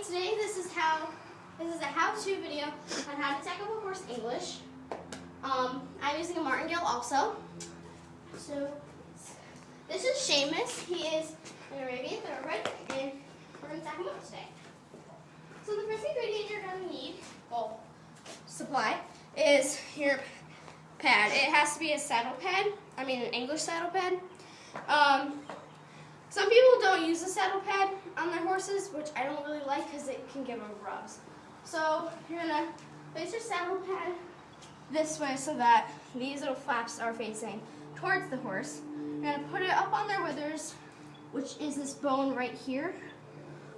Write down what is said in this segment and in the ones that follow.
today this is a how-to video on how to tack up a horse English. I'm using a martingale also. So this is Shamus. He is an Arabian thoroughbred, and we're going to tack him up today. So the first ingredient you're going to need, well, supply, is your pad. It has to be a saddle pad. I mean an English saddle pad. Some people don't use a saddle pad on their horses, which I don't really like because it can give them rubs. So you're going to place your saddle pad this way so that these little flaps are facing towards the horse. You're going to put it up on their withers, which is this bone right here.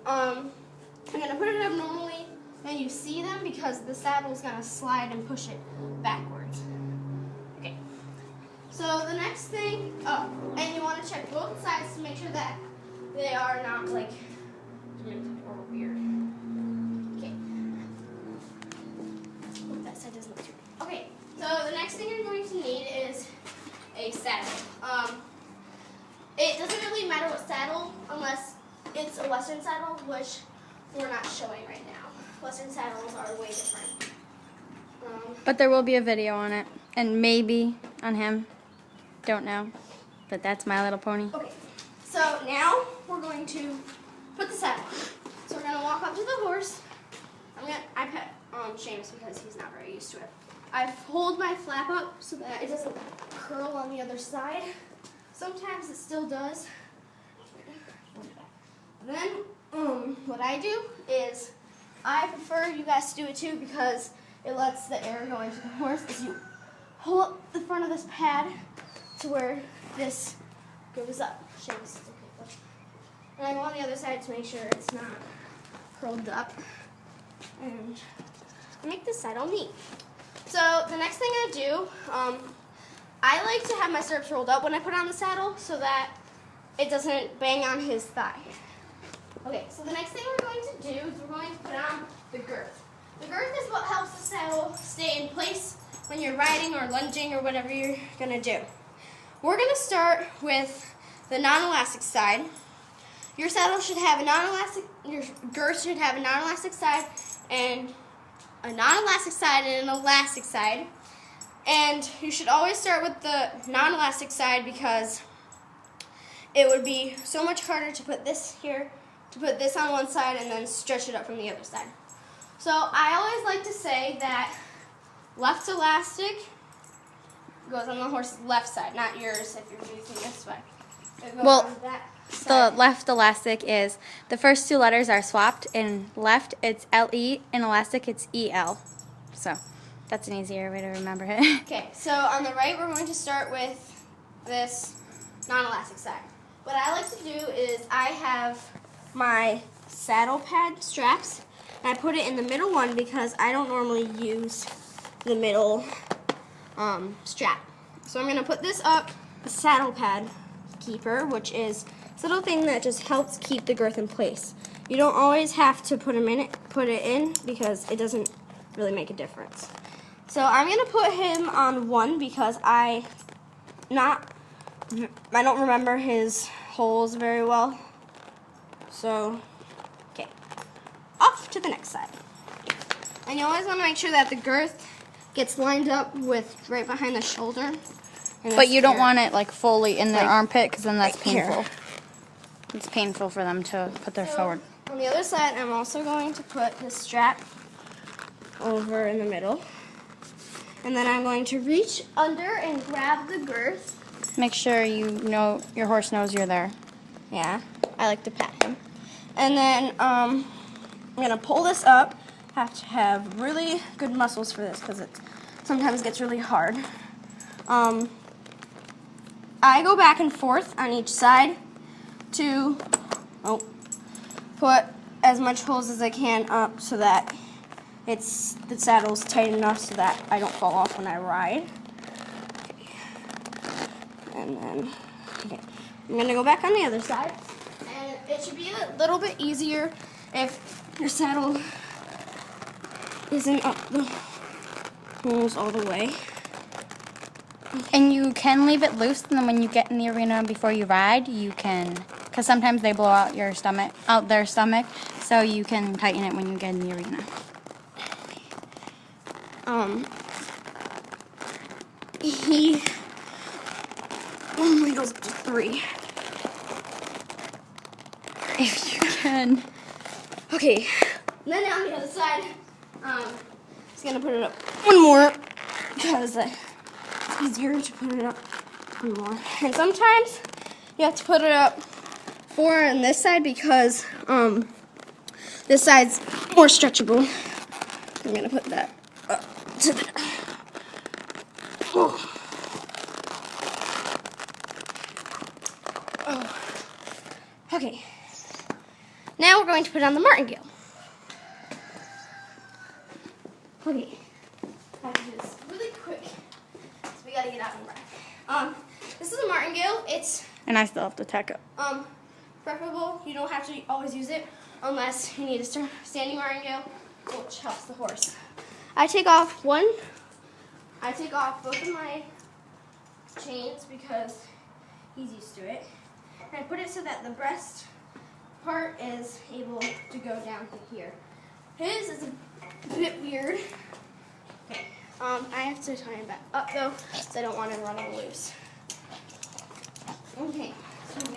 I'm going to put it up normally, and you see them because the saddle is going to slide and push it backwards. Okay. So the next thing, and you want to check both sides to make sure that they are not like or weird. Okay. Oh, that side doesn't look too good. Okay. So the next thing you're going to need is a saddle. It doesn't really matter what saddle unless it's a Western saddle, which we're not showing right now. Western saddles are way different. But there will be a video on it, and maybe on him. Don't know, but that's My Little Pony. Okay, so now we're going to put the saddle on. So we're going to walk up to the horse. I pet Shamus because he's not very used to it. I hold my flap up so that it doesn't curl on the other side. Sometimes it still does. Then what I do is, I prefer you guys to do it too because it lets the air go into the horse, is you hold up the front of this pad to where this goes up. Shamus, okay. And I go on the other side to make sure it's not curled up. And make this side all neat. So the next thing I do, I like to have my stirrups rolled up when I put on the saddle so that it doesn't bang on his thigh. Okay, so the next thing we're going to do is we're going to put on the girth. The girth is what helps the saddle stay in place when you're riding or lunging or whatever you're going to do. We're going to start with the non-elastic side. Your saddle should have a non-elastic, your girth should have a non-elastic side and a non-elastic side and an elastic side. And you should always start with the non-elastic side because it would be so much harder to put this here, to put this on one side and then stretch it up from the other side. So I always like to say that left elastic goes on the horse's left side, not yours if you're using this way. It goes on that side. The left elastic is, the first two letters are swapped. In left, it's L-E. In elastic, it's E-L. So that's an easier way to remember it. Okay, so on the right, we're going to start with this non-elastic side. What I like to do is I have my saddle pad straps, and I put it in the middle one because I don't normally use the middle strap. So I'm going to put this up the saddle pad keeper, which is this little thing that just helps keep the girth in place. You don't always have to put it in because it doesn't really make a difference. So I'm going to put him on one because I don't remember his holes very well. So, okay, off to the next side. And you always want to make sure that the girth gets lined up with right behind the shoulder. But you don't want it like fully in their armpit because then that's right painful. Here. It's painful for them to put their forward. On the other side, I'm also going to put the strap over in the middle. And then I'm going to reach under and grab the girth. Make sure you know your horse knows you're there. Yeah, I like to pat him. And then I'm going to pull this up. Have to have really good muscles for this because it sometimes gets really hard. I go back and forth on each side to put as much holes as I can up so that the saddle's tight enough so that I don't fall off when I ride. Okay. And then, okay, I'm going to go back on the other side. And it should be a little bit easier if your saddle isn't up the holes all the way. And you can leave it loose, and then when you get in the arena before you ride, you can, because sometimes they blow out their stomach. so you can tighten it when you get in the arena. He only goes up to 3. If you can. Okay, and then on the other side, just gonna put it up one more because it's easier to put it up one more. And sometimes you have to put it up 4 on this side because this side's more stretchable. I'm gonna put that up to there. Oh. Okay. Now we're going to put on the martingale. Okay. I have to do this really quick. So we gotta get out and run. This is a martingale. It's And I still have to tack up. preferable. You don't have to always use it unless you need a standing martingale, which helps the horse. I take off both of my chains because he's used to it. And I put it so that the breast part is able to go down to here. His is a bit weird. Okay. I have to tie him back up though, because I don't want him running loose. Okay, so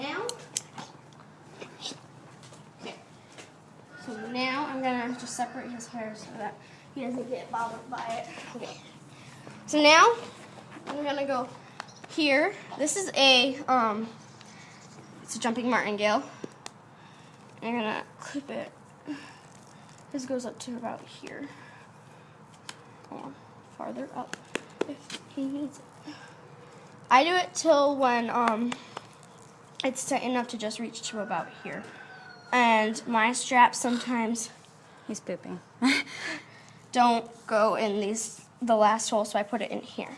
now I'm gonna just separate his hair so that he doesn't get bothered by it. Okay. So now I'm gonna go here. This is it's a jumping martingale. I'm gonna clip it. This goes up to about here. Or farther up if he needs it. I do it till when it's tight enough to just reach to about here. And my straps sometimes He's pooping. don't go in the last hole, so I put it in here.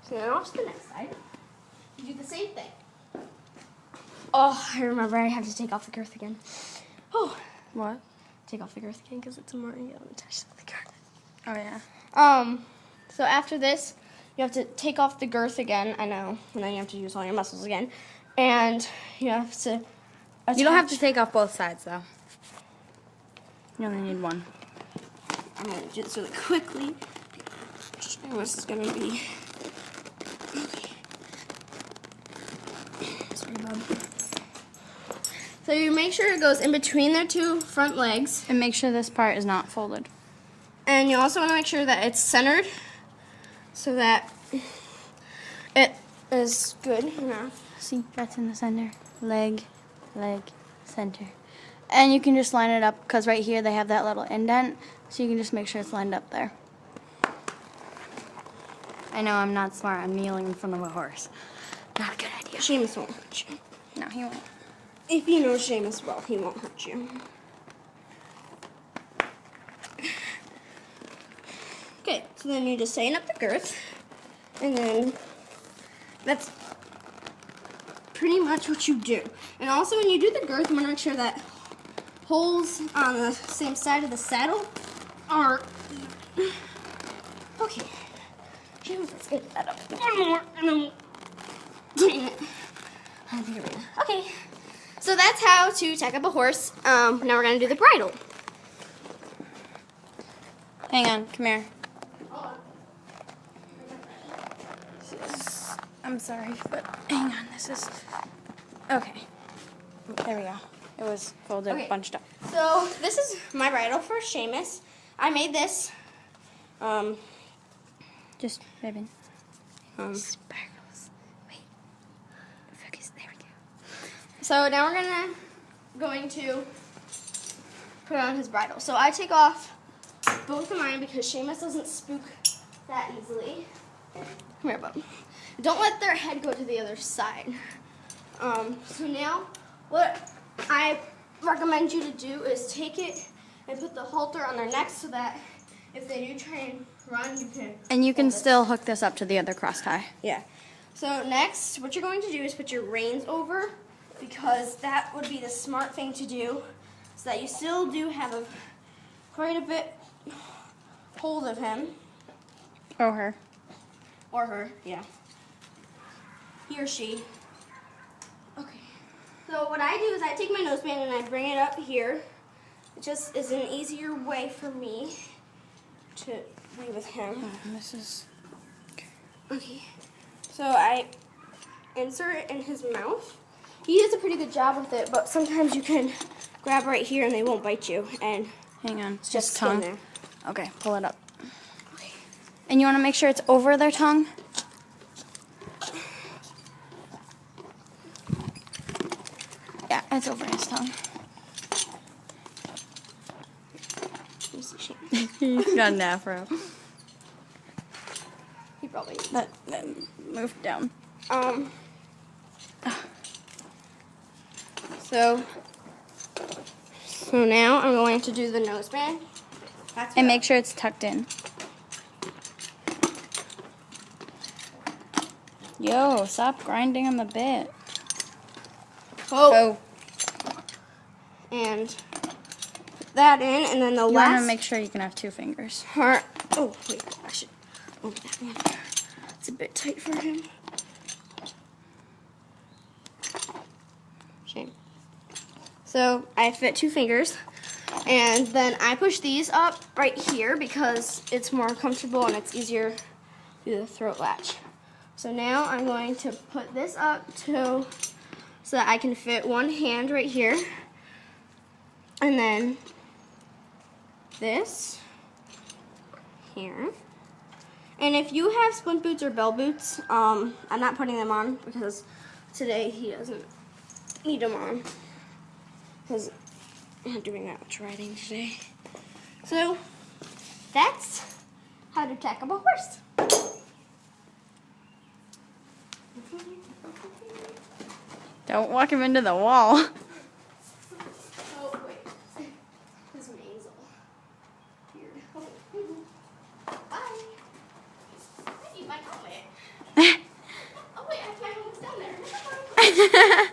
So now off to the next side. You do the same thing. Oh, I remember I have to take off the girth again. Oh, What? take off the girth again because it's a martingale attached to the girth. Oh, yeah. So after this, you have to take off the girth again. I know, and then you have to use all your muscles again, and you have to. You don't have to take off both sides, though. You only need one. I'm gonna do this really quickly. Shamus is gonna be. Sorry, Bob. So you make sure it goes in between their 2 front legs. And make sure this part is not folded. And you also want to make sure that it's centered so that it is good enough. See, that's in the center. Leg, leg, center. And you can just line it up because right here they have that little indent. So you can just make sure it's lined up there. I know I'm not smart. I'm kneeling in front of a horse. Not a good idea. Shamus won't hurt you. No, he won't. If you know Shamus well, he won't hurt you. Okay, so then you just tighten up the girth, and then that's pretty much what you do. And also when you do the girth, you want to make sure that holes on the same side of the saddle are okay. Let's get that up. One more, and then we'll tighten it. Okay, so that's how to tack up a horse. Now we're gonna do the bridle. Hang on, come here. Hold on. I'm sorry, but hang on. This is okay. There we go. It was folded, Okay. bunched up. So this is my bridle for Shamus. I made this. Just ribbon. Sparkles. Wait. Focus. There we go. So now we're going to put on his bridle. So I take off both of mine because Shamus doesn't spook that easily. Come here, bub. Don't let their head go to the other side. So now what I recommend you to do is take it and put the halter on their neck so that if they do try and run, you can. And you can hold it. still hook this up to the other cross tie. Yeah. So next, what you're going to do is put your reins over because that would be the smart thing to do so that you still do have quite a bit hold of him. Or her. Or her, yeah. He or she. Okay. So what I do is I take my noseband and I bring it up here It just is an easier way for me to be with him. This is Okay. So I insert it in his mouth. He does a pretty good job with it, but sometimes you can grab right here and they won't bite you. And hang on, it's just his skin tongue. there. Okay, pull it up. Okay. And you want to make sure it's over their tongue. Yeah, it's over his tongue. Let me see, Shamus. He's got an afro. He probably needs That move down. So now I'm going to do the noseband. And make sure it's tucked in. Yo, stop grinding on the bit. Oh. And put that in, and then the You last want to make sure you can have 2 fingers. part. Oh wait, I should move that one. It's a bit tight for him. Shame. So I fit 2 fingers, and then I push these up right here because it's more comfortable and it's easier to do the throat latch. So now I'm going to put this up so that I can fit one hand right here, and then this here. And if you have splint boots or bell boots, I'm not putting them on because today he doesn't need them on because I'm not doing that much riding today. So that's how to tack up a horse. Don't walk him into the wall. Oh wait, his mane's all weird. Oh. Bye. I need my helmet. Oh wait, I have my helmet's down there.